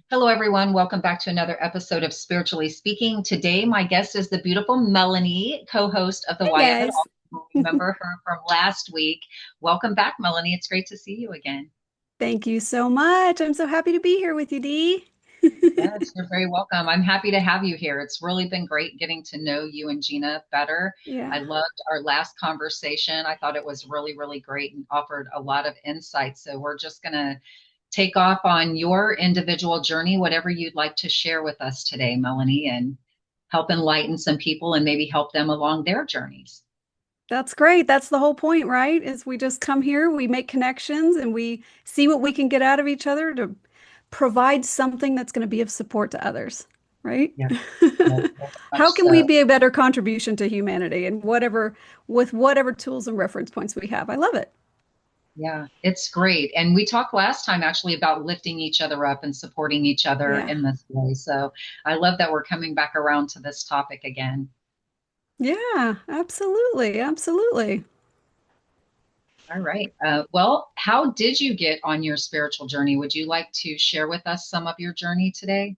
Hello, everyone. Welcome back to another episode of Spiritually Speaking. Today, my guest is the beautiful Melanie, co host of the Hey Why of It guys. All. Remember her from last week. Welcome back, Melanie. It's great to see you again. Thank you so much. I'm so happy to be here with you, Dee. Yes, you're very welcome. I'm happy to have you here. It's really been great getting to know you and Gina better. I Yeah, loved our last conversation. I thought it was really, really great and offered a lot of insight. So, we're just going to take off on your individual journey, whatever you'd like to share with us today, Melanie, and help enlighten some people and maybe help them along their journeys. that's great. That's the whole point, right? Is we just come here, we make connections, and we see what we can get out of each other to provide something that's going to be of support to others, right? Yeah, yeah, very much How can we so. be a better contribution to humanity and with whatever tools and reference points we have? I love it. Yeah, it's great. And we talked last time actually about lifting each other up and supporting each other Yeah. in this way. So I love that we're coming back around to this topic again. Yeah, absolutely. Absolutely. All right. Well, how did you get on your spiritual journey? Would you like to share with us some of your journey today?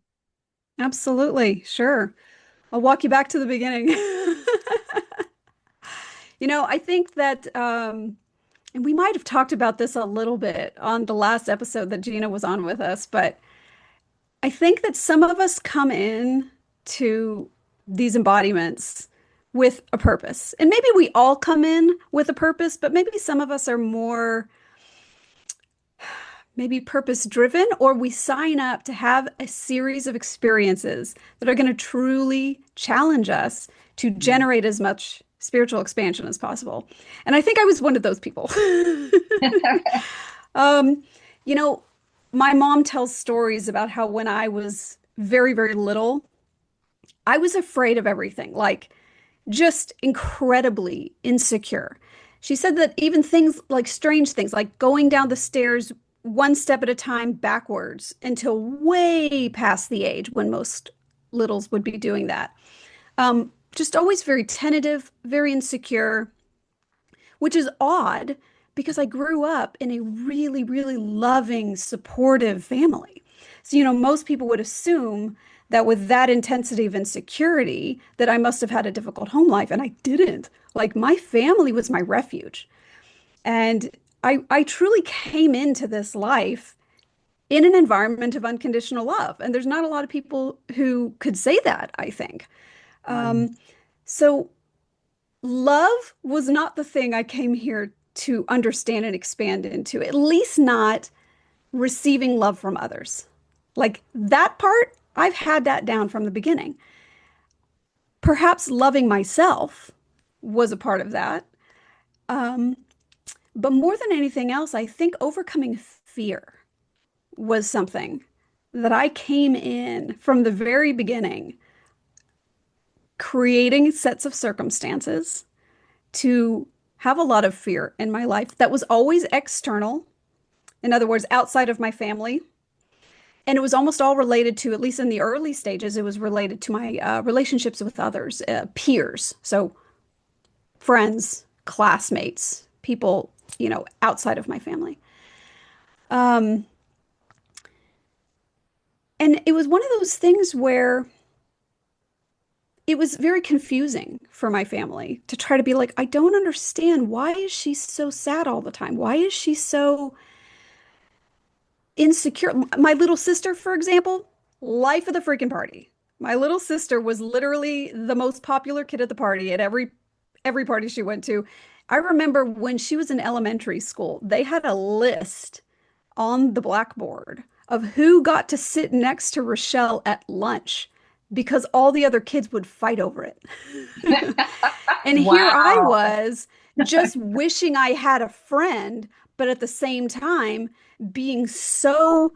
Absolutely. Sure. I'll walk you back to the beginning. I think that, and we might have talked about this a little bit on the last episode that Gina was on with us, but I think that some of us come in to these embodiments with a purpose. And maybe we all come in with a purpose, but maybe some of us are more maybe purpose driven, or we sign up to have a series of experiences that are going to truly challenge us to Mm. generate as much spiritual expansion as possible. And I think I was one of those people. Um, you know, my mom tells stories about how when I was very, very little, I was afraid of everything, like just incredibly insecure. She said that even things like strange things, like going down the stairs one step at a time backwards until way past the age when most littles would be doing that. Just always very tentative, very insecure, which is odd because I grew up in a really, really loving, supportive family. So, most people would assume that with that intensity of insecurity, that I must have had a difficult home life, and I didn't. Like my family was my refuge. And I truly came into this life in an environment of unconditional love. And there's not a lot of people who could say that, I think. Um, Um, so love was not the thing I came here to understand and expand into, at least not receiving love from others. Like that part, I've had that down from the beginning. Perhaps loving myself was a part of that. Um, but more than anything else, I think overcoming fear was something that I came in from the very beginning, creating sets of circumstances to have a lot of fear in my life that was always external. In other words, outside of my family. And it was almost all related to, at least in the early stages, it was related to my relationships with others, peers. So friends, classmates, people, outside of my family. Um, and it was one of those things where it was very confusing for my family to try to be like, I don't understand. Why is she so sad all the time? Why is she so insecure? My little sister, for example, life of the freaking party. My little sister was literally the most popular kid at the party at every party she went to. I remember when she was in elementary school, they had a list on the blackboard of who got to sit next to Rochelle at lunch because all the other kids would fight over it. And here I wow. was just wishing I had a friend, but at the same time being so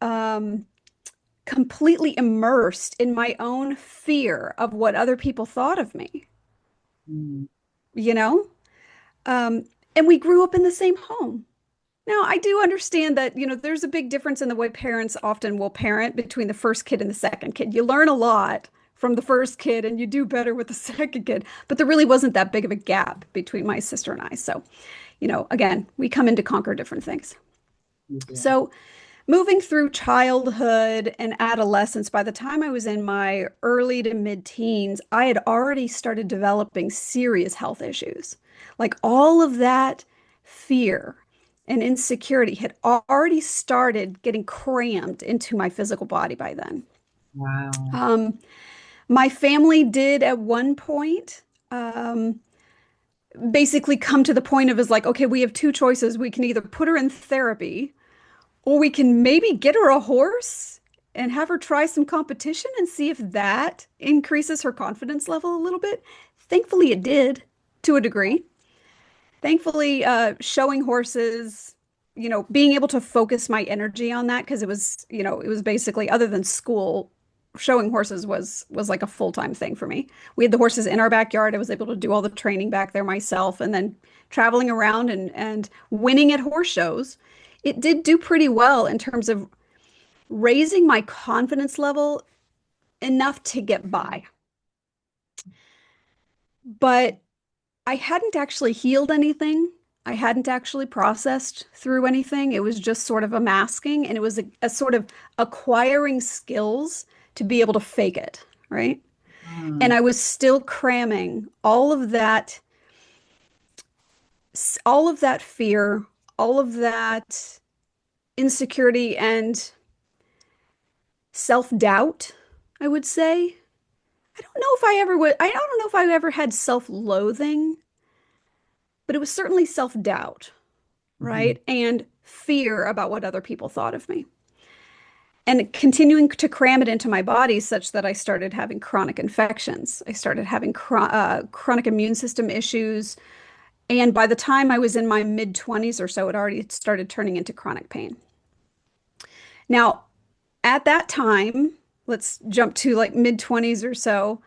um, completely immersed in my own fear of what other people thought of me, Mm. you know? Um, and we grew up in the same home. Now, I do understand that, there's a big difference in the way parents often will parent between the first kid and the second kid. You learn a lot from the first kid and you do better with the second kid, but there really wasn't that big of a gap between my sister and I. So, again, we come in to conquer different things. You do. So, moving through childhood and adolescence, by the time I was in my early to mid-teens, I had already started developing serious health issues. Like all of that fear and insecurity had already started getting crammed into my physical body by then. Wow. Um, my family did at one point um, basically come to the point of is like, okay, we have two choices. We can either put her in therapy or we can maybe get her a horse and have her try some competition and see if that increases her confidence level a little bit. Thankfully, it did to a degree. Thankfully, showing horses, being able to focus my energy on that because it was basically other than school, showing horses was like a full-time thing for me. We had the horses in our backyard. I was able to do all the training back there myself, and then traveling around and winning at horse shows. It did do pretty well in terms of raising my confidence level enough to get by. But I hadn't actually healed anything. I hadn't actually processed through anything. It was just sort of a masking, and it was a sort of acquiring skills to be able to fake it, right? And Mm. I was still cramming all of that fear, all of that insecurity and self-doubt, I would say. I don't know if I ever had self-loathing, but it was certainly self-doubt, Mhm. right? And fear about what other people thought of me. And continuing to cram it into my body such that I started having chronic infections. I started having chronic immune system issues. And by the time I was in my mid 20s or so, it already started turning into chronic pain. Now, at that time, let's jump to like mid 20s or so.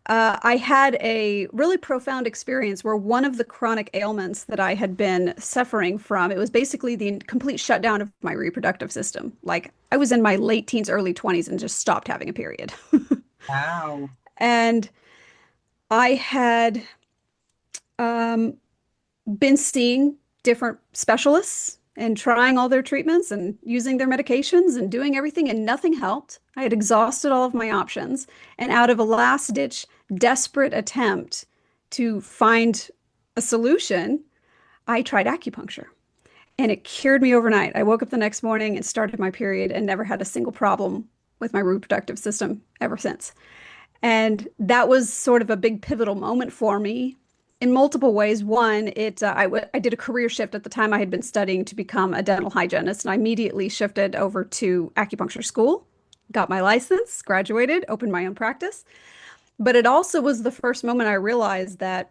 I had a really profound experience where one of the chronic ailments that I had been suffering from, it was basically the complete shutdown of my reproductive system. Like I was in my late teens, early 20s and just stopped having a period. Wow. And I had um, been seeing different specialists and trying all their treatments and using their medications and doing everything, and nothing helped. I had exhausted all of my options. And out of a last ditch, desperate attempt to find a solution, I tried acupuncture. And it cured me overnight. I woke up the next morning and started my period and never had a single problem with my reproductive system ever since. And that was sort of a big pivotal moment for me in multiple ways. One, I did a career shift at the time. I had been studying to become a dental hygienist, and I immediately shifted over to acupuncture school, got my license, graduated, opened my own practice. But it also was the first moment I realized that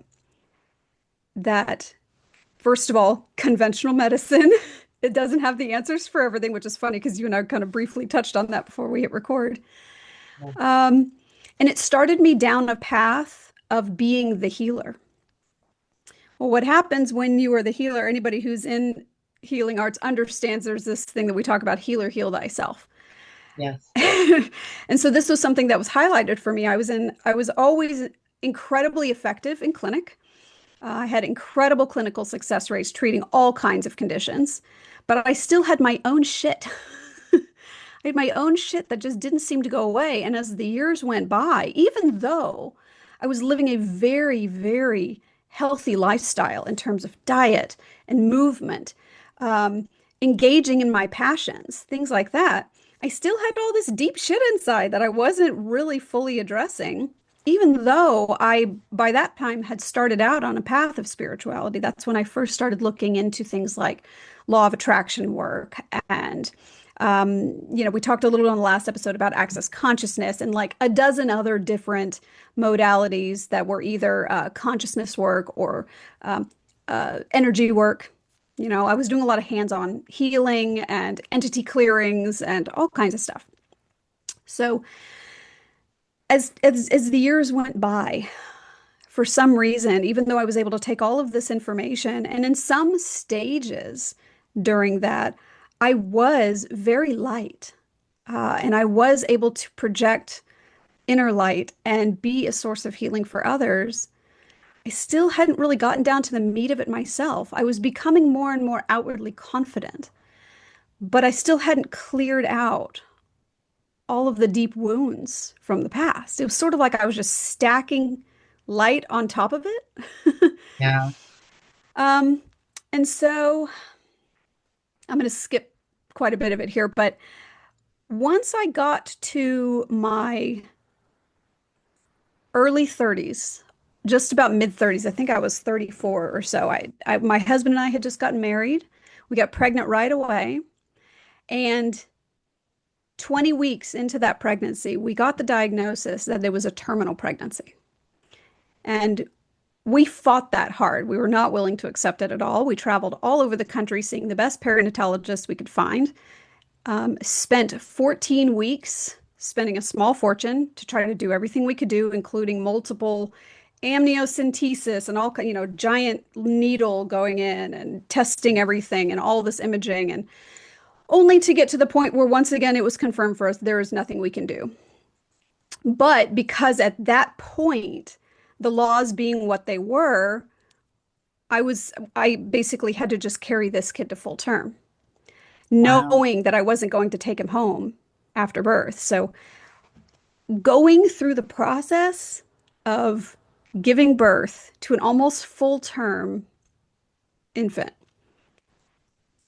first of all, conventional medicine, it doesn't have the answers for everything, which is funny because you and I kind of briefly touched on that before we hit record. Um, and it started me down a path of being the healer. Well, what happens when you are the healer, anybody who's in healing arts understands there's this thing that we talk about, heal thyself. Yes. And so this was something that was highlighted for me. I was always incredibly effective in clinic. I had incredible clinical success rates treating all kinds of conditions, but I still had my own shit. I had my own shit that just didn't seem to go away. And as the years went by, even though I was living a very, very healthy lifestyle in terms of diet and movement, um, engaging in my passions, things like that, I still had all this deep shit inside that I wasn't really fully addressing. Even though I, by that time, had started out on a path of spirituality, that's when I first started looking into things like law of attraction work and we talked a little on the last episode about access consciousness and like a dozen other different modalities that were either consciousness work or energy work. I was doing a lot of hands-on healing and entity clearings and all kinds of stuff. So as the years went by, for some reason, even though I was able to take all of this information, and in some stages during that, I was very light. And I was able to project inner light and be a source of healing for others. I still hadn't really gotten down to the meat of it myself. I was becoming more and more outwardly confident, but I still hadn't cleared out all of the deep wounds from the past. It was sort of like I was just stacking light on top of it. Yeah. Um, and so I'm going to skip quite a bit of it here, but once I got to my early 30s, just about mid 30s, I think I was 34 or so. My husband and I had just gotten married. We got pregnant right away. And 20 weeks into that pregnancy, we got the diagnosis that it was a terminal pregnancy. And we fought that hard. We were not willing to accept it at all. We traveled all over the country seeing the best perinatologists we could find. Spent 14 weeks spending a small fortune to try to do everything we could do, including multiple amniocentesis and all, giant needle going in and testing everything and all this imaging, and only to get to the point where once again it was confirmed for us there is nothing we can do. But because at that point, the laws being what they were, I basically had to just carry this kid to full term, Wow. knowing that I wasn't going to take him home after birth. So going through the process of giving birth to an almost full term infant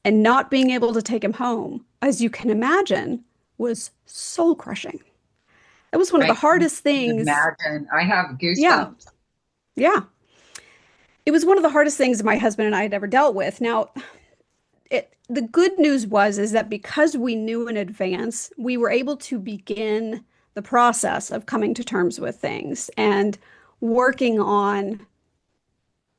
and not being able to take him home, as you can imagine, was soul crushing. It was one of the I can hardest things. imagine. I have Yeah, goosebumps. yeah. It was one of the hardest things my husband and I had ever dealt with. Now, the good news was is that because we knew in advance, we were able to begin the process of coming to terms with things and working on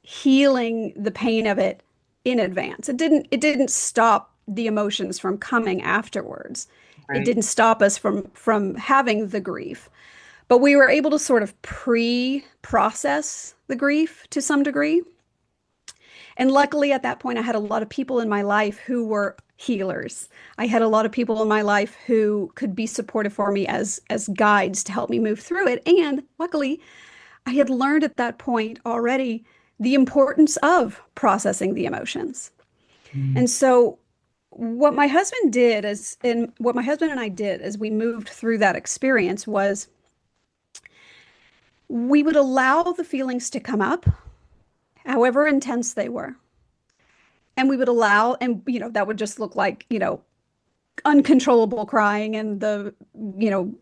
healing the pain of it in advance. It didn't stop the emotions from coming afterwards. It Right. didn't stop us from having the grief. But we were able to sort of pre-process the grief to some degree. And luckily, at that point, I had a lot of people in my life who were healers. I had a lot of people in my life who could be supportive for me as guides to help me move through it. And luckily, I had learned at that point already the importance of processing the emotions. Mm. And so what my husband and I did as we moved through that experience was we would allow the feelings to come up, however intense they were. And we would allow, and that would just look like, uncontrollable crying in the,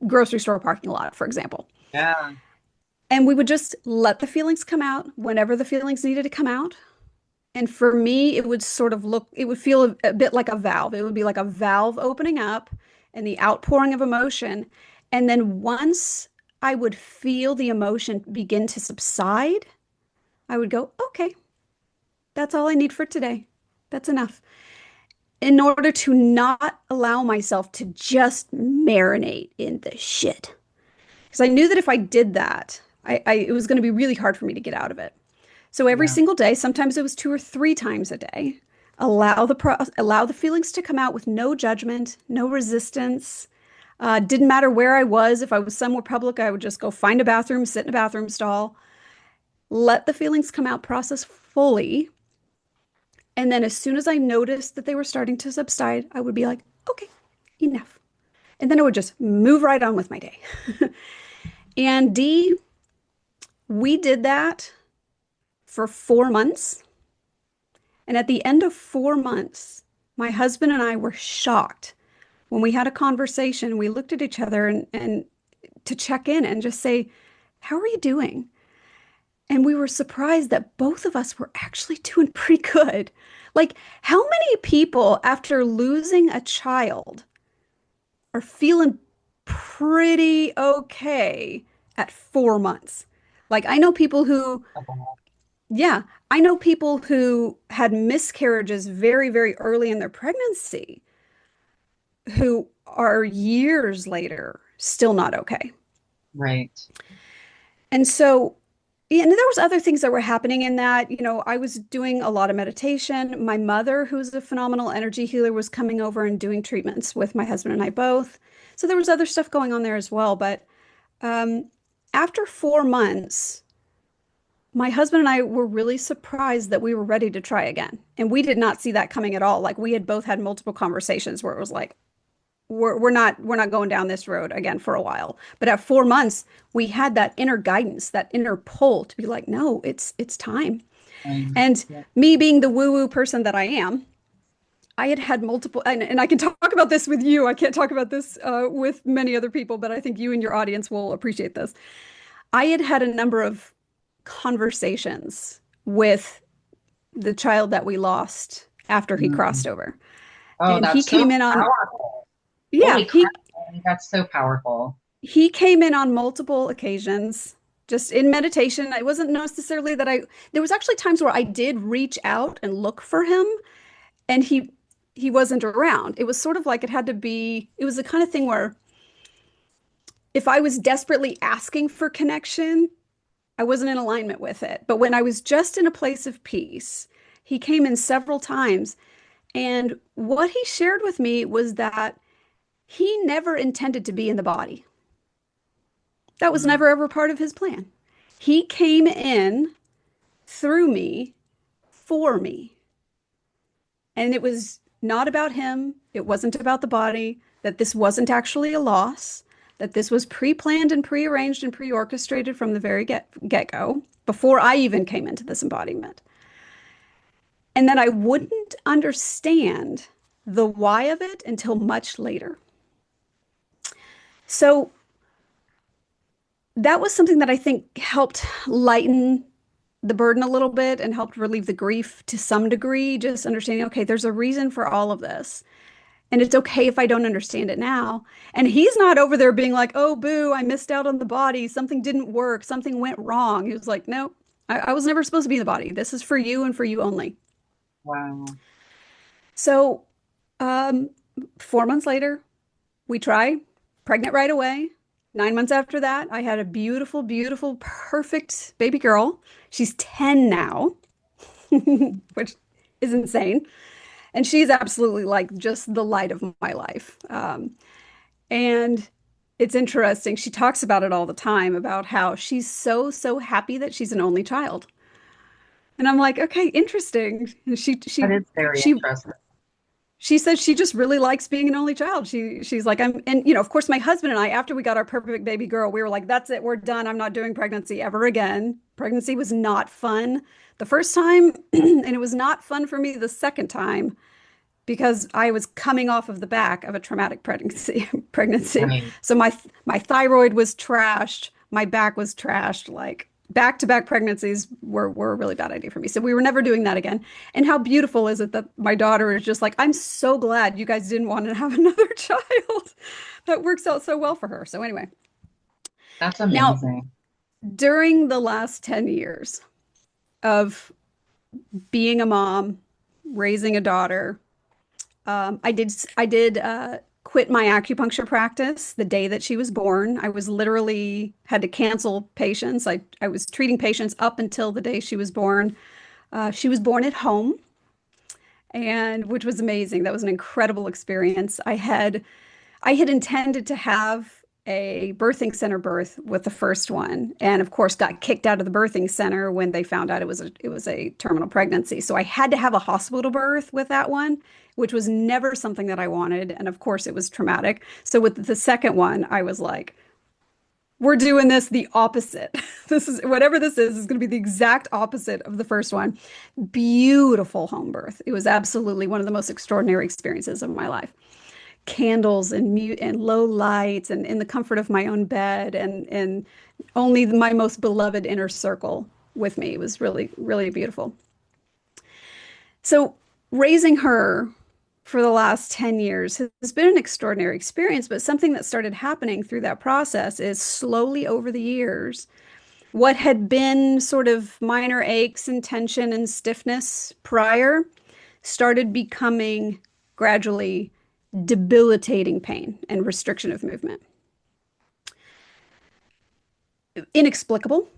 grocery store parking lot, for example. Yeah. And we would just let the feelings come out whenever the feelings needed to come out. And for me, it would feel a bit like a valve. It would be like a valve opening up and the outpouring of emotion. And then once I would feel the emotion begin to subside, I would go, okay, that's all I need for today. That's enough. In order to not allow myself to just marinate in the shit. Because I knew that if I did that, it was going to be really hard for me to get out of it. So every Yeah. single day, sometimes it was 2 or 3 times a day, allow the feelings to come out with no judgment, no resistance. Didn't matter where I was. If I was somewhere public, I would just go find a bathroom, sit in a bathroom stall, let the feelings come out, process fully. And then as soon as I noticed that they were starting to subside, I would be like, okay, enough. And then I would just move right on with my day. And Dee, we did that for 4 months. And at the end of 4 months, my husband and I were shocked when we had a conversation. We looked at each other and to check in and just say, how are you doing? And we were surprised that both of us were actually doing pretty good. Like, how many people after losing a child are feeling pretty okay at 4 months? Like, I know people who, yeah, I know people who had miscarriages very, very early in their pregnancy who are years later still not okay. Right. And so, yeah, and there was other things that were happening in that. I was doing a lot of meditation. My mother, who's a phenomenal energy healer, was coming over and doing treatments with my husband and I both. So there was other stuff going on there as well. But um, after 4 months, my husband and I were really surprised that we were ready to try again. And we did not see that coming at all. Like we had both had multiple conversations where it was like, we're not going down this road again for a while. But at 4 months, we had that inner guidance, that inner pull to be like, no, it's time. And Yeah. me being the woo-woo person that I am, I had had multiple, and I can talk about this with you. I can't talk about this with many other people, but I think you and your audience will appreciate this. I had had a number of conversations with the child that we lost after he Mm. crossed over. Oh, And he that's so came in on, powerful. yeah, Holy crap. Melanie, that's so powerful. he came in on multiple occasions, just in meditation. It wasn't necessarily that there was actually times where I did reach out and look for him, and he wasn't around. It was sort of like it was the kind of thing where if I was desperately asking for connection, I wasn't in alignment with it. But when I was just in a place of peace, he came in several times. And what he shared with me was that he never intended to be in the body. That was Mm. never ever part of his plan. He came in through me for me. And it was not about him. It wasn't about the body, that this wasn't actually a loss, that this was pre-planned and pre-arranged and pre-orchestrated from the very get-go, before I even came into this embodiment. And that I wouldn't understand the why of it until much later. So that was something that I think helped lighten the burden a little bit and helped relieve the grief to some degree, just understanding, okay, there's a reason for all of this. And it's okay if I don't understand it now. And he's not over there being like, oh, boo, I missed out on the body. Something didn't work. Something went wrong. He was like, no, I was never supposed to be in the body. This is for you and for you only. Wow. So, um, 4 months later, we try, pregnant right away. 9 months after that, I had a beautiful, beautiful, perfect baby girl. She's 10 now, which is insane. And she's absolutely like just the light of my life. And it's interesting. She talks about it all the time about how she's so, so happy that she's an only child. And I'm like, okay, interesting. And That is very she interesting. she says she just really likes being an only child. She's like, and of course, my husband and I, after we got our perfect baby girl, we were like, that's it, we're done. I'm not doing pregnancy ever again. Pregnancy was not fun the first time, and it was not fun for me the second time because I was coming off of the back of a traumatic pregnancy. Right. So my thyroid was trashed, my back was trashed, like back-to-back pregnancies were a really bad idea for me. So we were never doing that again. And how beautiful is it that my daughter is just like, I'm so glad you guys didn't want to have another child. That works out so well for her. So anyway, That's now amazing. during the last 10 years of being a mom, raising a daughter, I did quit my acupuncture practice the day that she was born. I was literally had to cancel patients. I was treating patients up until the day she was born. She was born at home, and which was amazing. That was an incredible experience. I had intended to have a birthing center birth with the first one, and of course got kicked out of the birthing center when they found out it was a terminal pregnancy. So I had to have a hospital birth with that one, which was never something that I wanted, and of course it was traumatic. So with the second one, I was like, we're doing this the opposite. This is whatever this is going to be the exact opposite of the first one. Beautiful home birth. It was absolutely one of the most extraordinary experiences of my life. Candles and mute and low lights and in the comfort of my own bed and only my most beloved inner circle with me. It was really, really beautiful. So raising her for the last 10 years has been an extraordinary experience, but something that started happening through that process is slowly over the years, what had been sort of minor aches and tension and stiffness prior started becoming gradually debilitating pain and restriction of movement. Inexplicable.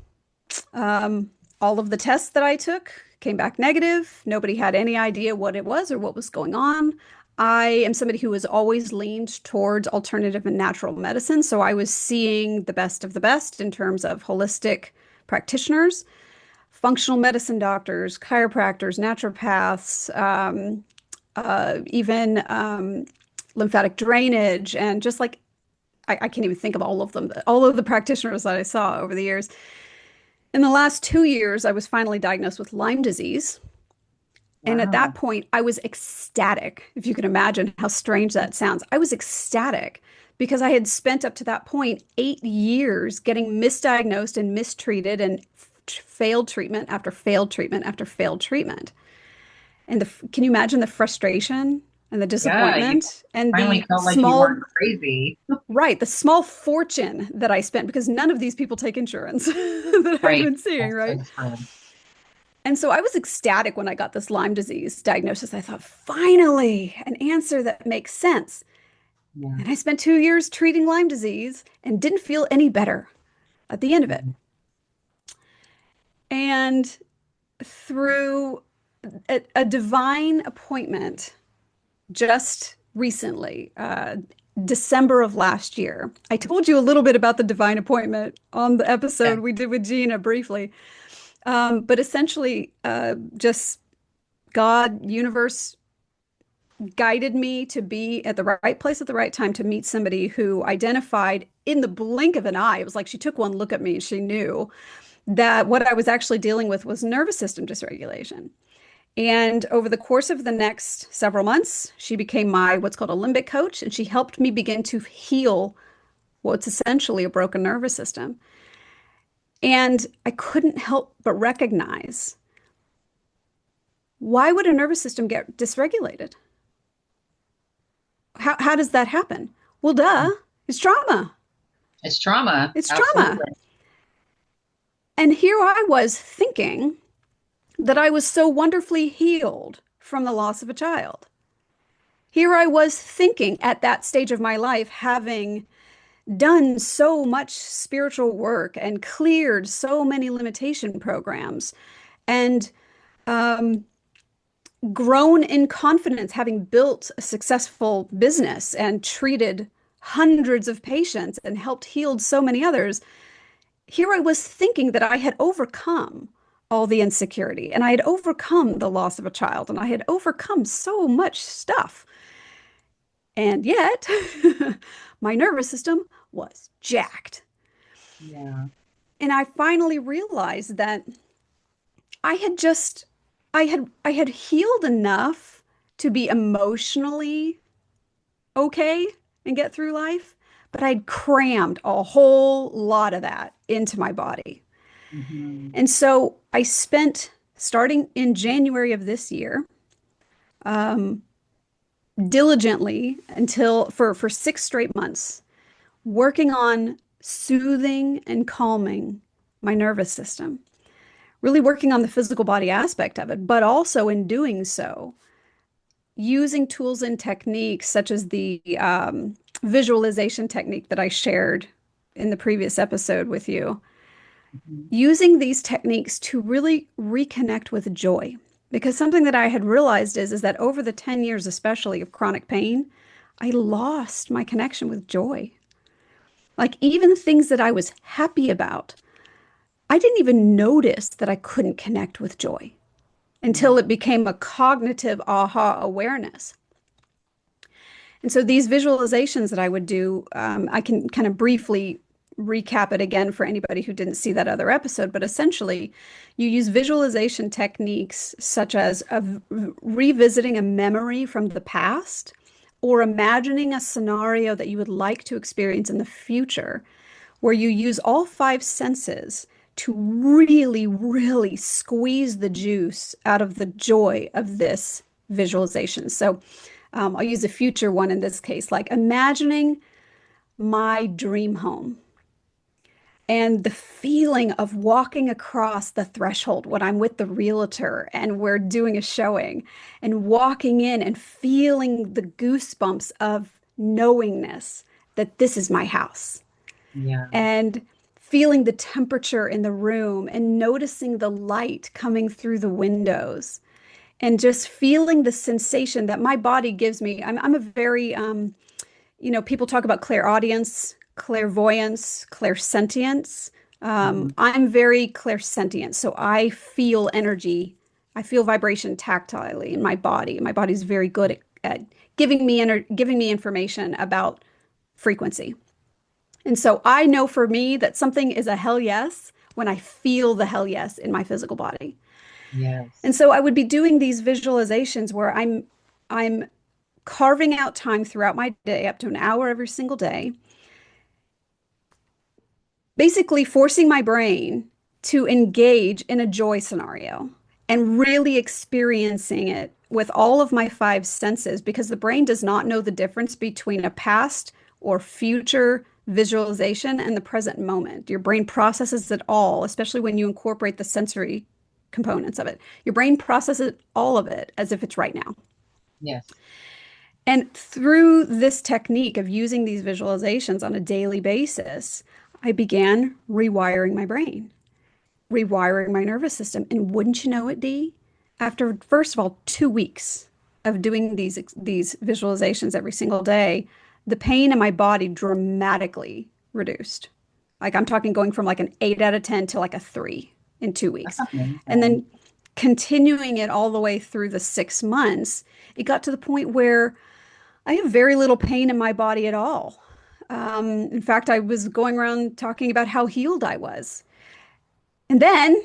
Um, all of the tests that I took came back negative. Nobody had any idea what it was or what was going on. I am somebody who has always leaned towards alternative and natural medicine. So I was seeing the best of the best in terms of holistic practitioners. functional medicine doctors, chiropractors, naturopaths, even lymphatic drainage, and just like I can't even think of all of them, all of the practitioners that I saw over the years. In the last 2 years, I was finally diagnosed with Lyme disease. And at that Wow. point, I was ecstatic. If you can imagine how strange that sounds, I was ecstatic because I had spent up to that point 8 years getting misdiagnosed and mistreated and failed treatment after failed treatment after failed treatment. And can you imagine the frustration and the Yeah, you disappointment and finally the felt like you weren't small, crazy. right, the small fortune that I spent because none of these people take insurance that I've Right. been seeing, That's right? so true. And so I was ecstatic when I got this Lyme disease diagnosis. I thought, finally, an answer that makes sense. Yeah. And I spent 2 years treating Lyme disease and didn't feel any better at the end of it. Mhm. And through a divine appointment just recently, December of last year, I told you a little bit about the divine appointment on the Yeah. episode we did with Gina briefly. But essentially, just God, universe guided me to be at the right place at the right time to meet somebody who identified in the blink of an eye. It was like she took one look at me and she knew that what I was actually dealing with was nervous system dysregulation. And over the course of the next several months, she became my what's called a limbic coach, and she helped me begin to heal what's essentially a broken nervous system. And I couldn't help but recognize, why would a nervous system get dysregulated? How does that happen? Well, duh, it's trauma. It's trauma. It's trauma. Absolutely. And here I was thinking that I was so wonderfully healed from the loss of a child. Here I was thinking at that stage of my life, having done so much spiritual work and cleared so many limitation programs and um, grown in confidence, having built a successful business and treated hundreds of patients and helped heal so many others. Here I was thinking that I had overcome all the insecurity and I had overcome the loss of a child and I had overcome so much stuff. And yet, my nervous system was jacked. Yeah. And I finally realized that I had just I had healed enough to be emotionally okay and get through life, but I'd crammed a whole lot of that into my body. Hmm. And so I spent, starting in January of this year, um, diligently until for 6 straight months, working on soothing and calming my nervous system, really working on the physical body aspect of it, but also in doing so, using tools and techniques such as the visualization technique that I shared in the previous episode with you, Hmm. using these techniques to really reconnect with joy. Because something that I had realized is that over the 10 years, especially of chronic pain, I lost my connection with joy. Like even things that I was happy about, I didn't even notice that I couldn't connect with joy Yeah. until it became a cognitive aha awareness. And so these visualizations that I would do, I can kind of briefly recap it again for anybody who didn't see that other episode, but essentially you use visualization techniques such as revisiting a memory from the past or imagining a scenario that you would like to experience in the future, where you use all five senses to really, really squeeze the juice out of the joy of this visualization. So I'll use a future one in this case, like imagining my dream home and the feeling of walking across the threshold when I'm with the realtor and we're doing a showing and walking in and feeling the goosebumps of knowingness that this is my house Yeah. and feeling the temperature in the room and noticing the light coming through the windows and just feeling the sensation that my body gives me. I'm a very, people talk about clairaudience, clairvoyance, clairsentience. Mhm. I'm very clairsentient, so I feel energy. I feel vibration tactilely in my body. My body's very good at giving me information about frequency. And so I know for me that something is a hell yes when I feel the hell yes in my physical body. And Yes. so I would be doing these visualizations where I'm carving out time throughout my day, up to an hour every single day, basically forcing my brain to engage in a joy scenario and really experiencing it with all of my five senses because the brain does not know the difference between a past or future visualization and the present moment. Your brain processes it all, especially when you incorporate the sensory components of it. Your brain processes all of it as if it's right now. Yes. And through this technique of using these visualizations on a daily basis, I began rewiring my brain, rewiring my nervous system. And wouldn't you know it, Dee? After, first of all, 2 weeks of doing these visualizations every single day, the pain in my body dramatically reduced. Like I'm talking going from like an 8 out of 10 to like a 3 in 2 weeks. That's And amazing. then continuing it all the way through the 6 months, it got to the point where I have very little pain in my body at all. In fact, I was going around talking about how healed I was. And then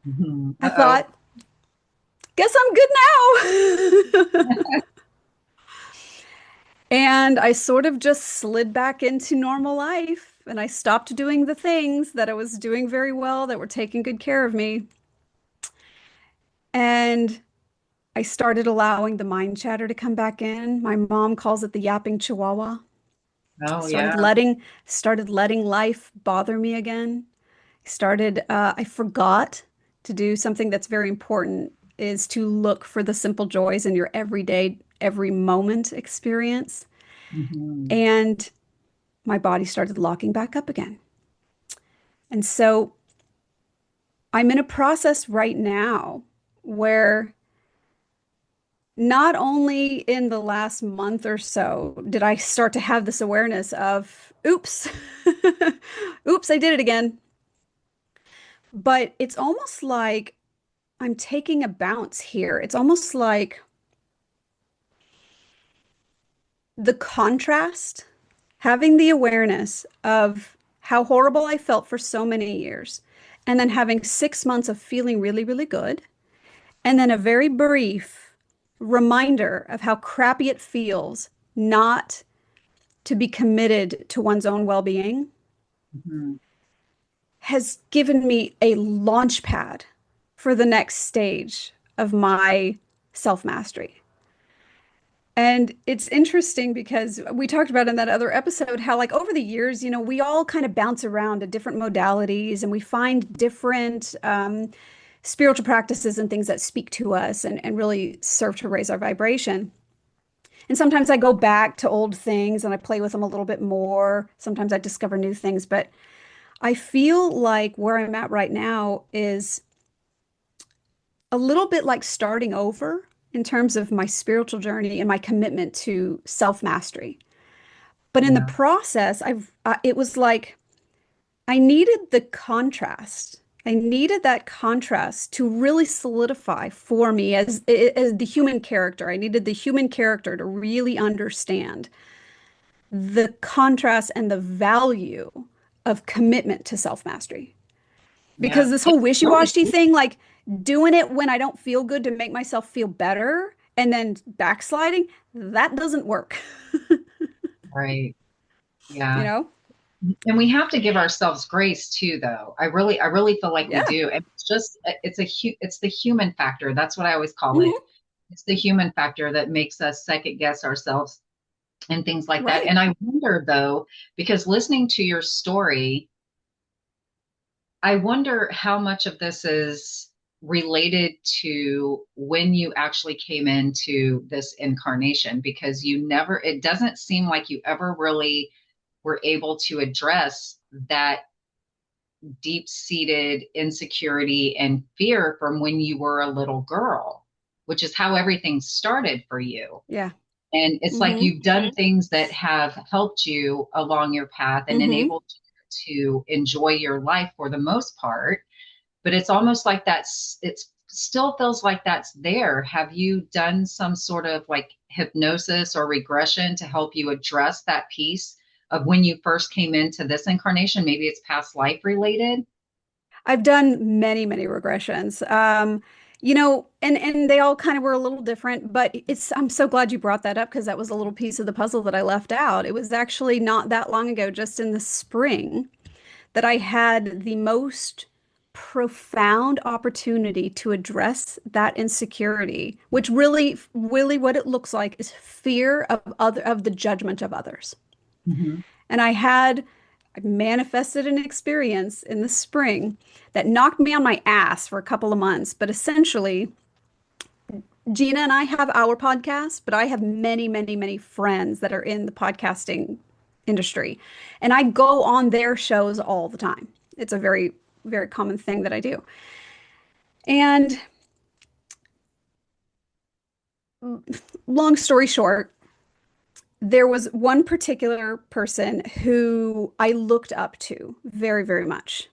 Mhm. I Uh-oh. thought, guess I'm good now. And I sort of just slid back into normal life and I stopped doing the things that I was doing very well that were taking good care of me. And I started allowing the mind chatter to come back in. My mom calls it the yapping chihuahua. Oh, Started yeah. letting started letting life bother me again. I forgot to do something that's very important is to look for the simple joys in your everyday, every moment experience. Mhm. And my body started locking back up again. And so I'm in a process right now where not only in the last month or so did I start to have this awareness of, oops, oops, I did it again. But it's almost like I'm taking a bounce here. It's almost like the contrast, having the awareness of how horrible I felt for so many years, and then having 6 months of feeling really, really good, and then a very brief reminder of how crappy it feels not to be committed to one's own well-being Mhm. has given me a launch pad for the next stage of my self-mastery. And it's interesting because we talked about in that other episode how, like, over the years, we all kind of bounce around to different modalities and we find different spiritual practices and things that speak to us and really serve to raise our vibration. And sometimes I go back to old things and I play with them a little bit more. Sometimes I discover new things, but I feel like where I'm at right now is a little bit like starting over in terms of my spiritual journey and my commitment to self-mastery. But in the Yeah. process, it was like I needed the contrast. I needed that contrast to really solidify for me as the human character. I needed the human character to really understand the contrast and the value of commitment to self-mastery. Yeah. Because this whole It's really wishy-washy cool. thing, like doing it when I don't feel good to make myself feel better and then backsliding, that doesn't work, Right. you Yeah. know? And we have to give ourselves grace too, though. I really feel like we Yeah. do. And it's the human factor. That's what I always call it. Hmm. It's the human factor that makes us second guess ourselves and things like that. Right. And I wonder though, because listening to your story, I wonder how much of this is related to when you actually came into this incarnation, because it doesn't seem like you ever really were able to address that deep-seated insecurity and fear from when you were a little girl, which is how everything started for you. Yeah. And it's like Hmm. you've done things that have helped you along your path and Hmm. enabled you to enjoy your life for the most part. But it's almost like it still feels like that's there. Have you done some sort of like hypnosis or regression to help you address that piece of when you first came into this incarnation? Maybe it's past life related. I've done many, many regressions. And they all kind of were a little different, but I'm so glad you brought that up because that was a little piece of the puzzle that I left out. It was actually not that long ago, just in the spring, that I had the most profound opportunity to address that insecurity, which really what it looks like is fear of the judgment of others. Mhm. And I manifested an experience in the spring that knocked me on my ass for a couple of months. But essentially, Gina and I have our podcast, but I have many, many, many friends that are in the podcasting industry. And I go on their shows all the time. It's a very, very common thing that I do. And long story short, there was one particular person who I looked up to very, very much.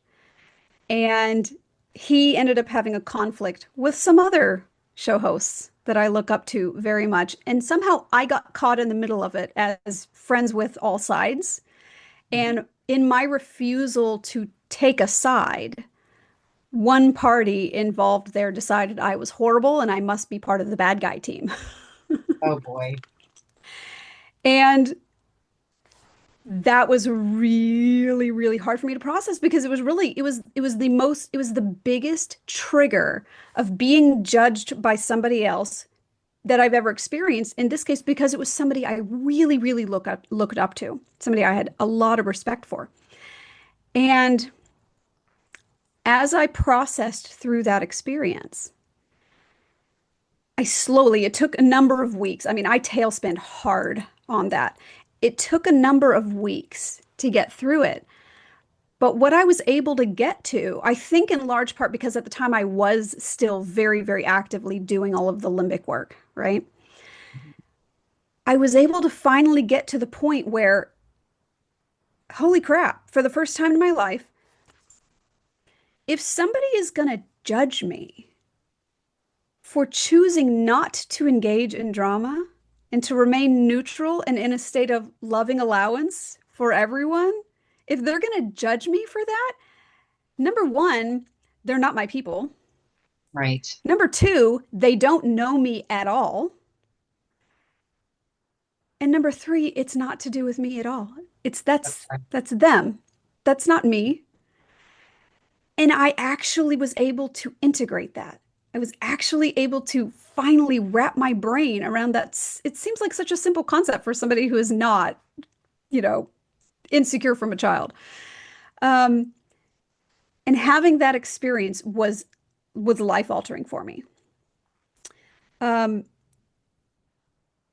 And he ended up having a conflict with some other show hosts that I look up to very much. And somehow I got caught in the middle of it as friends with all sides. And in my refusal to take a side, one party involved there decided I was horrible and I must be part of the bad guy team. Oh boy. And that was really, really hard for me to process because it was the biggest trigger of being judged by somebody else that I've ever experienced. In this case, because it was somebody I really, really looked up to, somebody I had a lot of respect for. And as I processed through that experience, it took a number of weeks. I mean, I tailspin hard on that. It took a number of weeks to get through it. But what I was able to get to, I think in large part because at the time I was still very, very actively doing all of the limbic work, right? I was able to finally get to the point where, holy crap, for the first time in my life, if somebody is going to judge me for choosing not to engage in drama and to remain neutral and in a state of loving allowance for everyone, if they're going to judge me for that, number one, they're not my people. Right. Number two, they don't know me at all. And number three, it's not to do with me at all. It's that's them. That's not me. And I actually was able to integrate that. I was actually able to finally wrap my brain around that. It seems like such a simple concept for somebody who is not, you know, insecure from a child. Um, and having that experience was life altering for me. Um,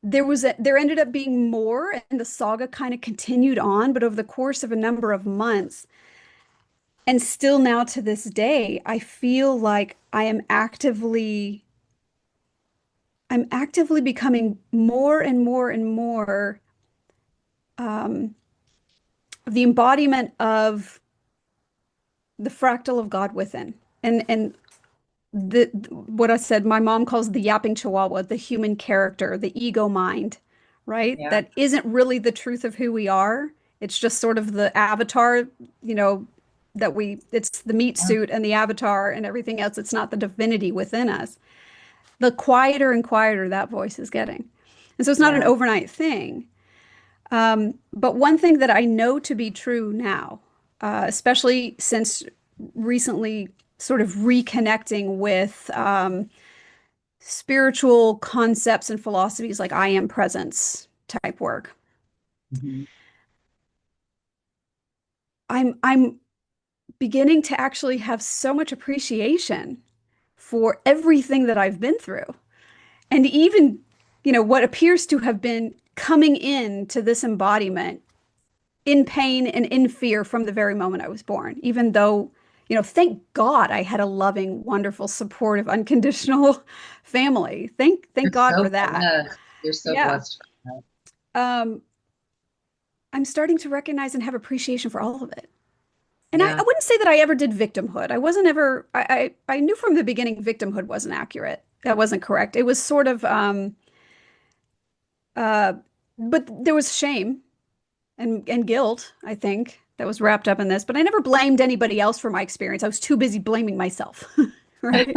there ended up being more, and the saga kind of continued on, but over the course of a number of months, and still now to this day, I feel like I'm actively becoming more and more and more um, the embodiment of the fractal of God within. And what I said, my mom calls the yapping chihuahua, the human character, the ego mind, right? Yeah. That isn't really the truth of who we are. It's just sort of the avatar, you know, it's the meat suit and the avatar and everything else. It's not the divinity within us. The quieter and quieter that voice is getting. And so it's not an Yeah. overnight thing. But one thing that I know to be true now, especially since recently sort of reconnecting with spiritual concepts and philosophies like I am presence type work, Mhm. I'm beginning to actually have so much appreciation for everything that I've been through. And even, what appears to have been coming in to this embodiment in pain and in fear from the very moment I was born, even though, thank God I had a loving, wonderful, supportive, unconditional family. Thank You're God for so that. blessed. You're so Yeah. blessed for that. Um, I'm starting to recognize and have appreciation for all of it. And I Yeah. wouldn't say that I ever did victimhood. I wasn't ever, I knew from the beginning victimhood wasn't accurate. That wasn't correct. It was sort of, uh, but there was shame and guilt, I think, that was wrapped up in this. But I never blamed anybody else for my experience. I was too busy blaming myself. Right?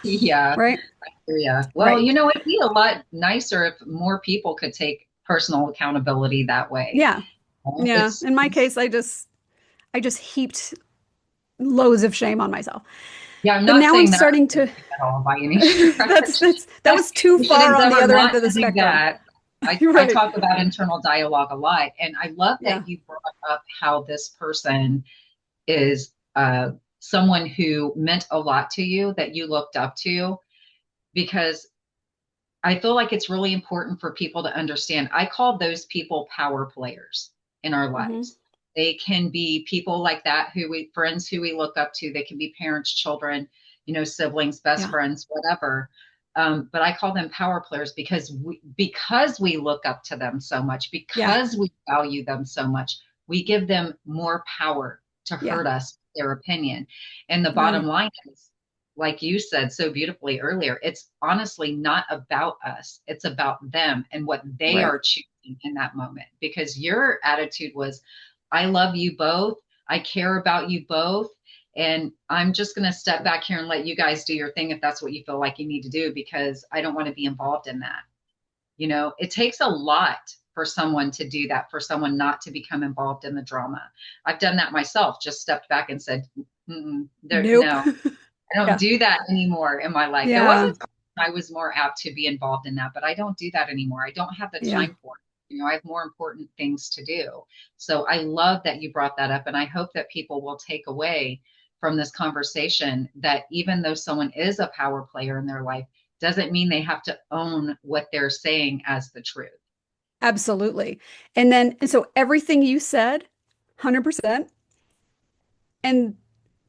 Yeah. Right? Yeah. Well, Right. it'd be a lot nicer if more people could take personal accountability that way. Yeah. Yeah. It's, In my case, I just heaped loads of shame on myself. yeah, I'm But not now I'm saying that starting to at all by any stretch. that was too We should far on the endeavor other end not of the to do spectrum. that. You're I right. talk about internal dialogue a lot, and I love Yeah. that you brought up how this person is someone who meant a lot to you, that you looked up to, because I feel like it's really important for people to understand. I call those people power players in our Hmm. lives. They can be people like that friends who we look up to. They can be parents, children, siblings, best Yeah. friends, whatever. But I call them power players because we look up to them so much, Yeah. because we value them so much, we give them more power to Yeah. hurt us, their opinion. And the bottom Right. line is, like you said so beautifully earlier, it's honestly not about us. It's about them and what they Right. are choosing in that moment. Because your attitude was, I love you both. I care about you both. And I'm just going to step back here and let you guys do your thing if that's what you feel like you need to do, because I don't want to be involved in that. It takes a lot for someone to do that, for someone not to become involved in the drama. I've done that myself, just stepped back and said, Nope. no, I don't Yeah. do that anymore in my life. There Yeah. wasn't I was more apt to be involved in that, but I don't do that anymore. I don't have the Yeah. time for it. I have more important things to do. So I love that you brought that up. And I hope that people will take away from this conversation that even though someone is a power player in their life, doesn't mean they have to own what they're saying as the truth. Absolutely. And so everything you said, 100%. And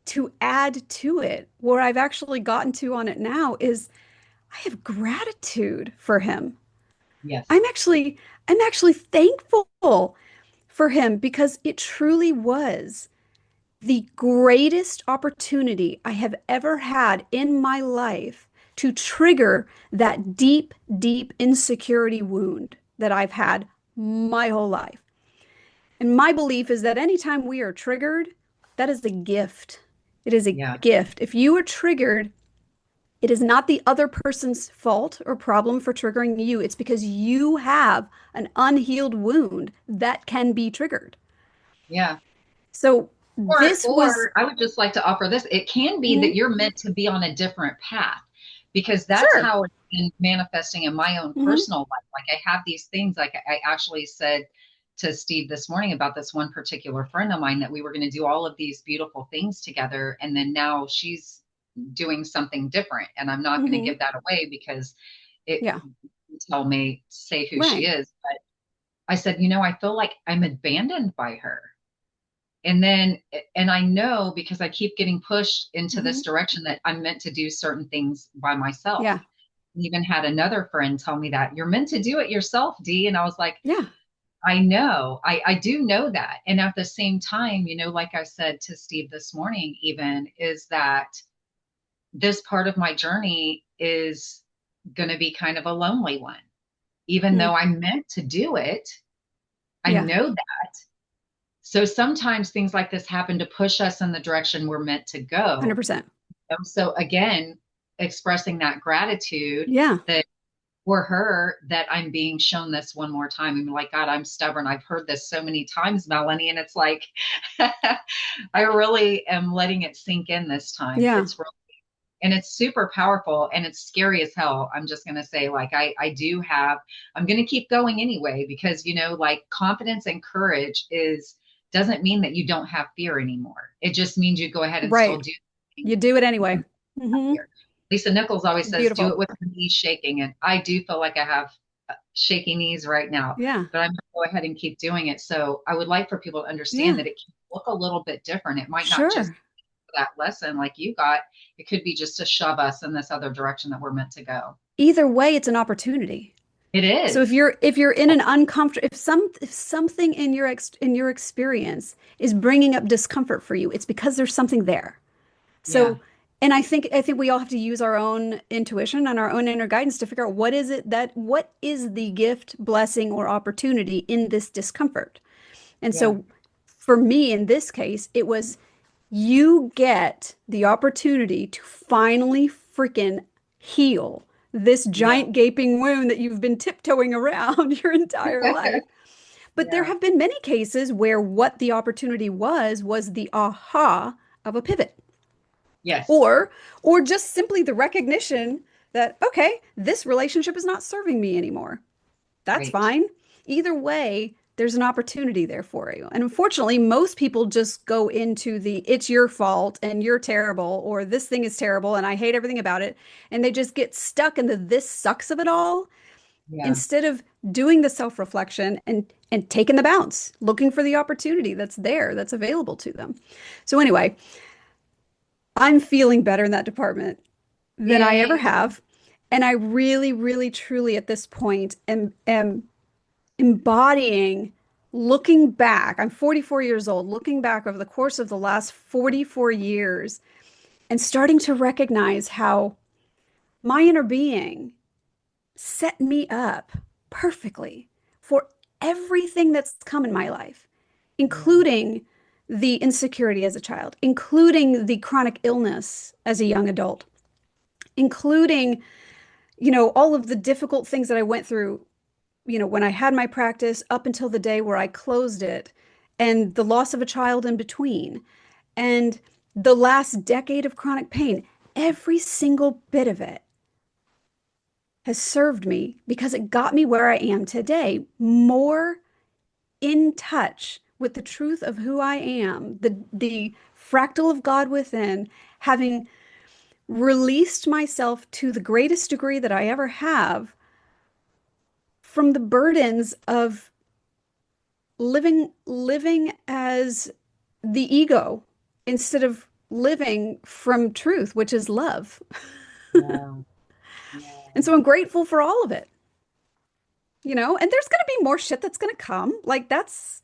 to add to it, where I've actually gotten to on it now is I have gratitude for him. Yes. I'm actually I'm actually thankful for him because it truly was the greatest opportunity I have ever had in my life to trigger that deep, deep insecurity wound that I've had my whole life. And my belief is that anytime we are triggered, that is a gift. It is a Yeah. gift. If you are triggered, it is not the other person's fault or problem for triggering you. It's because you have an unhealed wound that can be triggered. Yeah. So Or, this was, or I would just like to offer this. It can be that mhm, you're meant to be on a different path, because that's sure. how it's been manifesting in my own Hmm. personal life. Like I have these things, like I actually said to Steve this morning about this one particular friend of mine, that we were going to do all of these beautiful things together. And then now she's doing something different. And I'm not going to Hmm. give that away because it Yeah, tell me say who she right. is. But I said, I feel like I'm abandoned by her. And I know, because I keep getting pushed into Hmm. this direction, that I'm meant to do certain things by myself. Yeah, Even had another friend tell me that you're meant to do it yourself, Dee. And I was like, yeah, I know, I do know that. And at the same time, like I said to Steve this morning, even, is that this part of my journey is going to be kind of a lonely one. Even mm, though I'm meant to do it, I yeah, know that. So sometimes things like this happen to push us in the direction we're meant to go. 100%. So again, expressing that gratitude Yeah, that for her, that I'm being shown this one more time. I'm like, God, I'm stubborn. I've heard this so many times, Melanie. And it's like, I really am letting it sink in this time. yeah, It's really, and it's super powerful and it's scary as hell. I'm just going to say, like, I do have, I'm going to keep going anyway, because, like confidence and courage doesn't mean that you don't have fear anymore. It just means you go ahead and still right. do things. You do it anyway. Hmm. Here. Lisa Nichols always says, do Beautiful. it with your knees shaking. And I do feel like I have shaky knees right now, Yeah, but I'm going to go ahead and keep doing it. So I would like for people to understand yeah, that it can look a little bit different. It might not just sure. be that lesson like you got, it could be just to shove us in this other direction that we're meant to go. Either way, it's an opportunity. It So is. if you're in an uncomfortable if something in in your experience is bringing up discomfort for you, it's because there's something there. Yeah. So, and I think we all have to use our own intuition and our own inner guidance to figure out what is the gift, blessing, or opportunity in this discomfort. And Yeah. so for me in this case, it was you get the opportunity to finally freaking heal this Yeah. giant gaping wound that you've been tiptoeing around your entire life. But there Yeah. have been many cases where what the opportunity was the aha of a pivot Yes. or or just simply the recognition that okay, this relationship is not serving me anymore. That's Right. fine. Either way, there's an opportunity there for you. And unfortunately, most people just go into the it's your fault and you're terrible or this thing is terrible and I hate everything about it. And they just get stuck in the this sucks of it all Yeah. instead of doing the self-reflection and taking the bounce, looking for the opportunity that's there, that's available to them. So anyway, I'm feeling better in that department than I ever Yay. have. And I really, really, truly at this point am embodying, looking back. I'm 44 years old, looking back over the course of the last 44 years and starting to recognize how my inner being set me up perfectly for everything that's come in my life, Yeah. including the insecurity as a child, including the chronic illness as a young adult, including, all of the difficult things that I went through, when I had my practice up until the day where I closed it, and the loss of a child in between, and the last decade of chronic pain. Every single bit of it has served me because it got me where I am today, more in touch with the truth of who I am, the fractal of God within, having released myself to the greatest degree that I ever have from the burdens of living as the ego instead of living from truth, which is love. Yeah. And Yeah. so I'm grateful for all of it, and there's going to be more shit that's going to come. Like that's,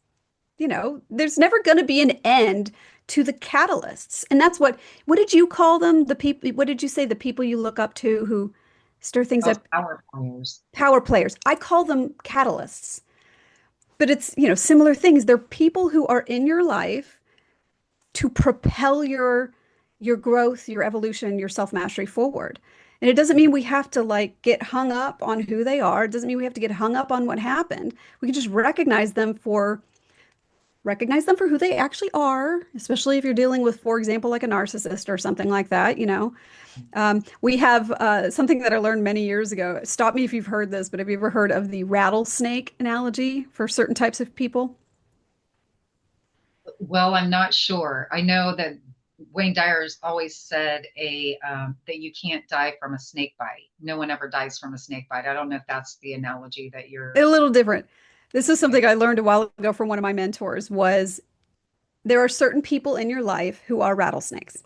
there's never going to be an end to the catalysts. And that's what did you call them? The people, what did you say? The people you look up to who stir things Oh, up, power players. power players. I call them catalysts, but it's, similar things. They're people who are in your life to propel your growth, your evolution, your self-mastery forward. And it doesn't mean we have to like get hung up on who they are. It doesn't mean we have to get hung up on what happened. We can just recognize them for who they actually are, especially if you're dealing with, for example, like a narcissist or something like that. We have something that I learned many years ago. Stop me if you've heard this, but have you ever heard of the rattlesnake analogy for certain types of people? Well, I'm not sure. I know that Wayne Dyer's always said that you can't die from a snake bite. No one ever dies from a snake bite. I don't know if that's the analogy that A you're. little different. This is Okay. something I learned a while ago from one of my mentors was there are certain people in your life who are rattlesnakes.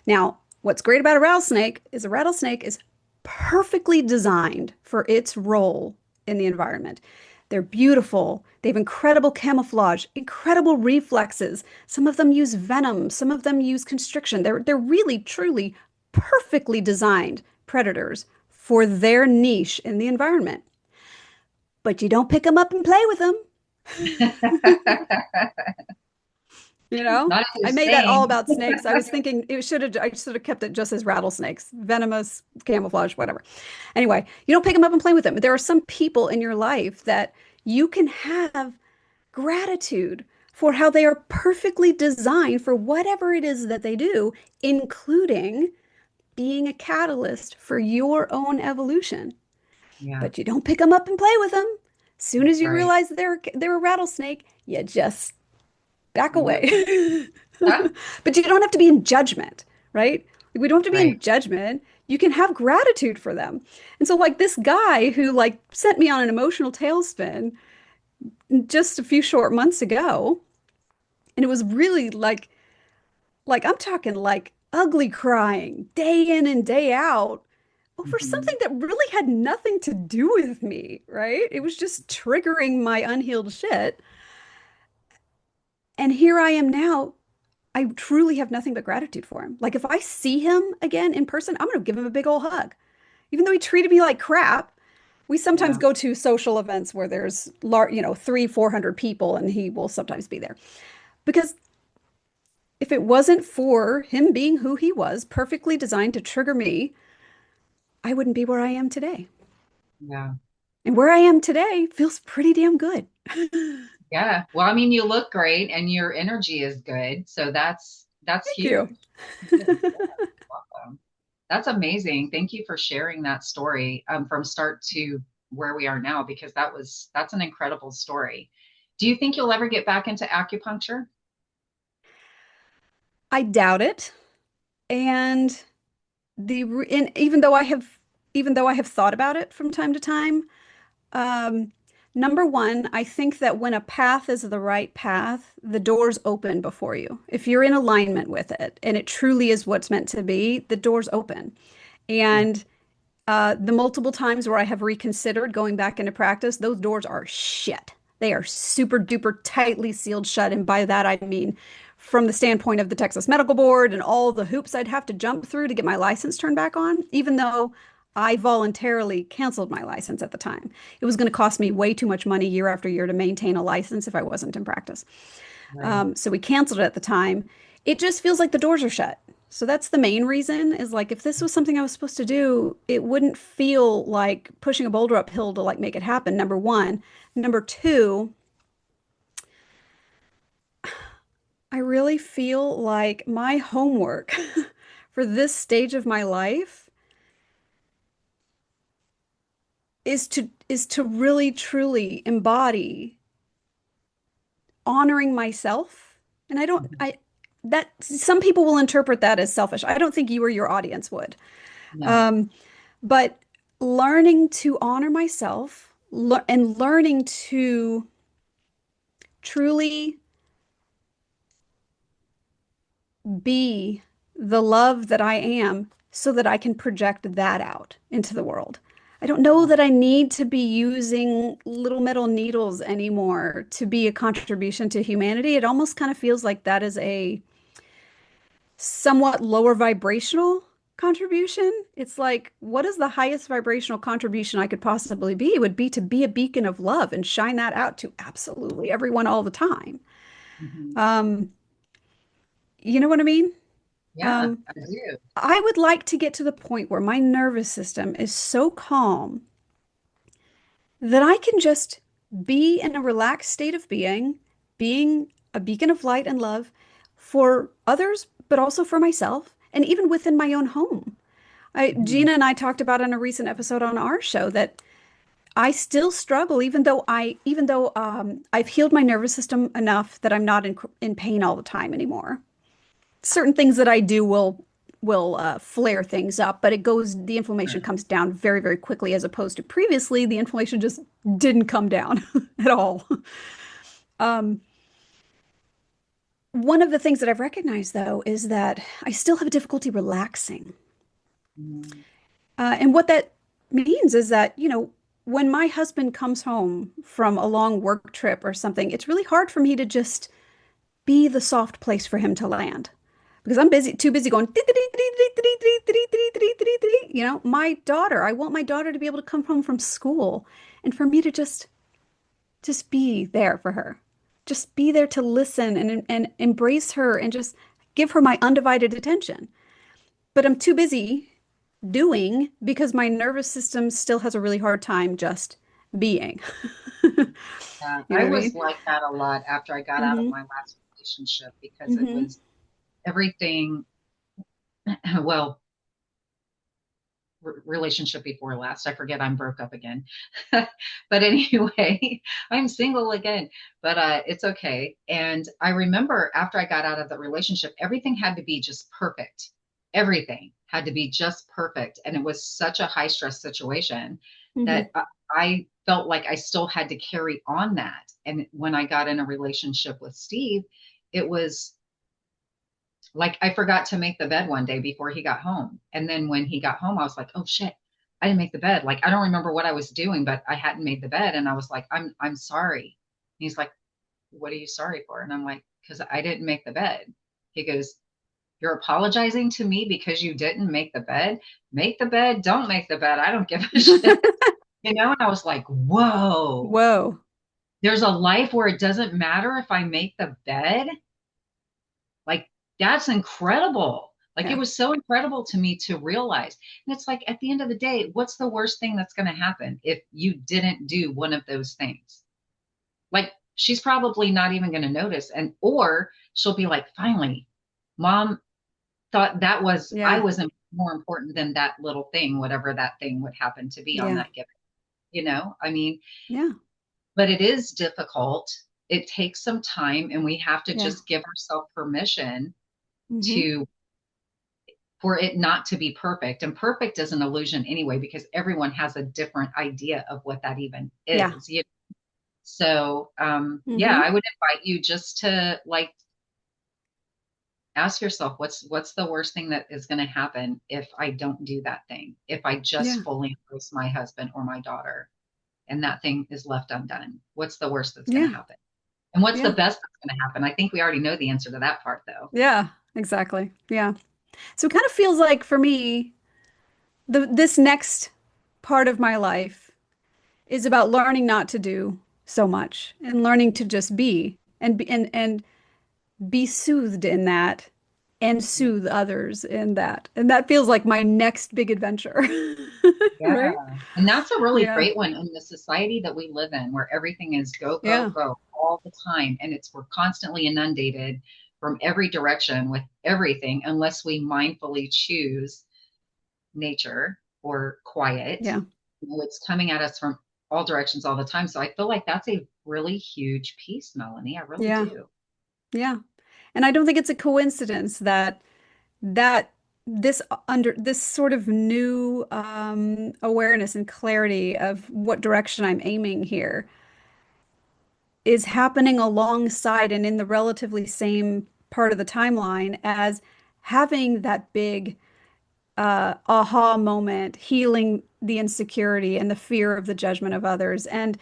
Now, what's great about a rattlesnake is perfectly designed for its role in the environment. They're beautiful. They have incredible camouflage, incredible reflexes. Some of them use venom, some of them use constriction. They're really truly perfectly designed predators for their niche in the environment. But you don't pick them up and play with them. Not if you're I made that all sane. about snakes. I was thinking I should have kept it just as rattlesnakes, venomous, camouflage, whatever. Anyway, you don't pick them up and play with them. But there are some people in your life that you can have gratitude for how they are perfectly designed for whatever it is that they do, including being a catalyst for your own evolution. Yeah, But you don't pick them up and play with them. As soon as that's you right. realize they're a rattlesnake, you just back You move. away. Ah, But you don't have to be in judgment, right? We don't have to be in right. judgment. You can have gratitude for them. And so like this guy who like sent me on an emotional tailspin just a few short months ago, and it was really like I'm talking like ugly crying day in and day out over Hmm. something that really had nothing to do with me, right? It was just triggering my unhealed shit. And here I am now. I truly have nothing but gratitude for him. Like if I see him again in person, I'm going to give him a big old hug. Even though he treated me like crap, we sometimes Yeah. go to social events where there's three, 400 people, and he will sometimes be there. Because if it wasn't for him being who he was, perfectly designed to trigger me, I wouldn't be where I am today. Yeah. And where I am today feels pretty damn good. Thank Yeah. Well, I mean, you look great and your energy is good. So that's huge. you. Good. Yeah. Welcome. That's amazing. Thank you for sharing that story from start to where we are now, because that's an incredible story. Do you think you'll ever get back into acupuncture? I doubt it. And and even though I have thought about it from time to time, um, number one, I think that when a path is the right path, the doors open before you. If you're in alignment with it and it truly is what's meant to be, the doors open. Yeah. And the multiple times where I have reconsidered going back into practice, those doors are shit. They are super duper tightly sealed shut. And by that, I mean from the standpoint of the Texas Medical Board and all the hoops I'd have to jump through to get my license turned back on, even though I voluntarily canceled my license at the time. It was going to cost me way too much money year after year to maintain a license if I wasn't in practice. Right. So we canceled it at the time. It just feels like the doors are shut. So that's the main reason is like if this was something I was supposed to do, it wouldn't feel like pushing a boulder uphill to like make it happen. Number one. Number two, I really feel like my homework for this stage of my life is to really truly embody honoring myself. And I don't Mhm. I that some people will interpret that as selfish. I don't think you or your audience would. No. Um, but learning to honor myself and learning to truly be the love that I am so that I can project that out into the world. I don't know Yeah. that I need to be using little metal needles anymore to be a contribution to humanity. It almost kind of feels like that is a somewhat lower vibrational contribution. It's like, what is the highest vibrational contribution I could possibly be? It would be to be a beacon of love and shine that out to absolutely everyone all the time. Mhm. Um, you know what I mean? Yeah, Um, I do. I would like to get to the point where my nervous system is so calm that I can just be in a relaxed state of being a beacon of light and love for others, but also for myself, and even within my own home. Mhm. Gina and I talked about in a recent episode on our show that I still struggle, even though I've healed my nervous system enough that I'm not in pain all the time anymore. Certain things that I do will flare things up, but the inflammation Sure. comes down very, very quickly as opposed to previously, the inflammation just didn't come down at all. Um, one of the things that I've recognized though is that I still have difficulty relaxing. Mhm. And what that means is that, when my husband comes home from a long work trip or something, it's really hard for me to just be the soft place for him to land because I'm too busy going, I want my daughter to be able to come home from school and for me to just be there for her. Just be there to listen and embrace her and just give her my undivided attention. But I'm too busy doing because my nervous system still has a really hard time just being. Yeah, You know I what I was mean? like that a lot after I got out of Hmm. my last relationship because it Hmm. was everything, well, relationship before last. I forget I'm broke up again. But anyway, I'm single again, but it's okay. And I remember after I got out of the relationship, everything had to be just perfect. Everything had to be just perfect. And it was such a high stress situation that Hmm. I felt like I still had to carry on that. And when I got in a relationship with Steve, it was like I forgot to make the bed one day before he got home. And then when he got home, I was like, oh shit. I didn't make the bed. Like, I don't remember what I was doing, but I hadn't made the bed. And I was like, I'm sorry. He's like, what are you sorry for? And I'm like, because I didn't make the bed. He goes, you're apologizing to me because you didn't make the bed? Make the bed, don't make the bed. I don't give a shit. And I was like, whoa, Whoa. there's a life where it doesn't matter if I make the bed. Like, that's incredible. Like, it Yeah. was so incredible to me to realize. And it's like, at the end of the day, what's the worst thing that's going to happen if you didn't do one of those things? Like, she's probably not even going to notice. Or she'll be like, finally, mom thought I Yeah. was more important than that little thing, whatever that thing would happen to be on Yeah. that given. I mean, Yeah. but it is difficult. It takes some time, and we have to Yeah. just give ourselves permission Hmm. to for it not to be perfect. And perfect is an illusion anyway, because everyone has a different idea of what that even Yeah. is. So yeah, Hmm. I would invite you just to like ask yourself what's the worst thing that is going to happen if I don't do that thing, if I just Yeah. fully embrace my husband or my daughter and that thing is left undone. What's the worst that's going to Yeah. happen? And what's the Yeah. best that's going to happen? I think we already know the answer to that part though. Yeah. Exactly. Yeah. So it kind of feels like for me, this next part of my life is about learning not to do so much and learning to just be and be soothed in that and Yeah. soothe others in that. And that feels like my next big adventure. Yeah. Right? And that's a really Yeah. great one in the society that we live in where everything is go, go, Yeah. go all the time. And we're constantly inundated from every direction with everything unless we mindfully choose nature or quiet. Yeah. It's coming at us from all directions all the time. So I feel like that's a really huge piece, Melanie. I really Yeah. do. Yeah. And I don't think it's a coincidence that this under this sort of new awareness and clarity of what direction I'm aiming here is happening alongside and in the relatively same part of the timeline as having that big aha moment, healing the insecurity and the fear of the judgment of others, and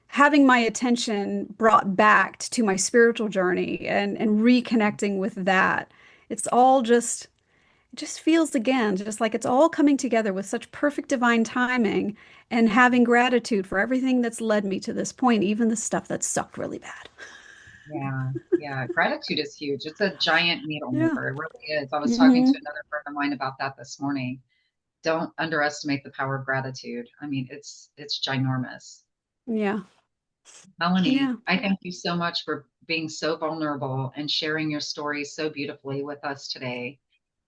having my attention brought back to my spiritual journey and reconnecting with that. It's all just it just feels again just like it's all coming together with such perfect divine timing and having gratitude for everything that's led me to this point, even the stuff that sucked really bad. Yeah. Yeah. Gratitude is huge. It's a giant needle Yeah. mover. It really is. I was talking Hmm. to another friend of mine about that this morning. Don't underestimate the power of gratitude. I mean, it's ginormous. Yeah. Melanie, Yeah. I thank you so much for being so vulnerable and sharing your story so beautifully with us today.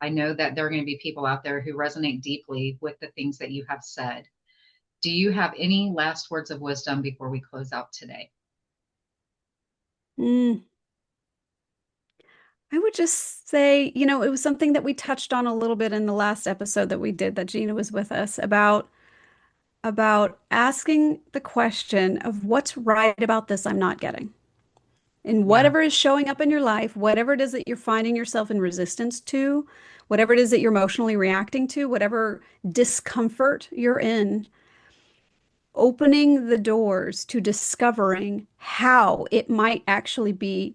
I know that there are going to be people out there who resonate deeply with the things that you have said. Do you have any last words of wisdom before we close out today? Mm. I would just say, it was something that we touched on a little bit in the last episode that we did that Gina was with us about asking the question of what's right about this I'm not getting. And Yeah, whatever is showing up in your life, whatever it is that you're finding yourself in resistance to, whatever it is that you're emotionally reacting to, whatever discomfort you're in, opening the doors to discovering how it might actually be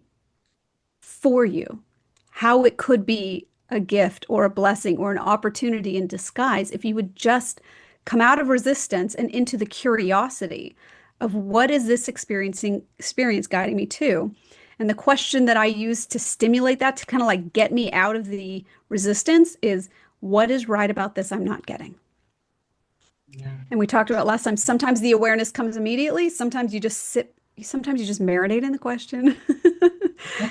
for you, how it could be a gift or a blessing or an opportunity in disguise if you would just come out of resistance and into the curiosity of what is this experience guiding me to? And the question that I use to stimulate that to kind of like get me out of the resistance is what is right about this I'm not getting? yeah, And we talked about last time, sometimes the awareness comes immediately, sometimes you just marinate in the question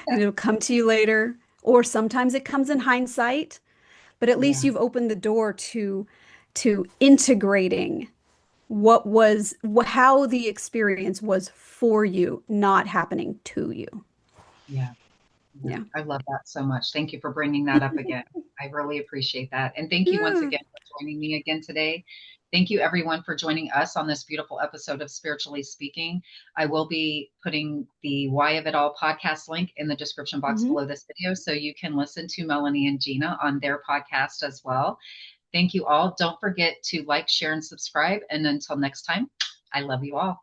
and it'll come to you later. Or sometimes it comes in hindsight, but at least yeah, you've opened the door to integrating how the experience was for you, not happening to you. yeah. Yeah, Yeah. I love that so much. Thank you for bringing that up again. I really appreciate that. And thank you once Yeah. again for joining me again today. Thank you, everyone, for joining us on this beautiful episode of Spiritually Speaking. I will be putting the Why of It All podcast link in the description box Hmm. below this video so you can listen to Melanie and Gina on their podcast as well. Thank you all. Don't forget to like, share, and subscribe. And until next time, I love you all.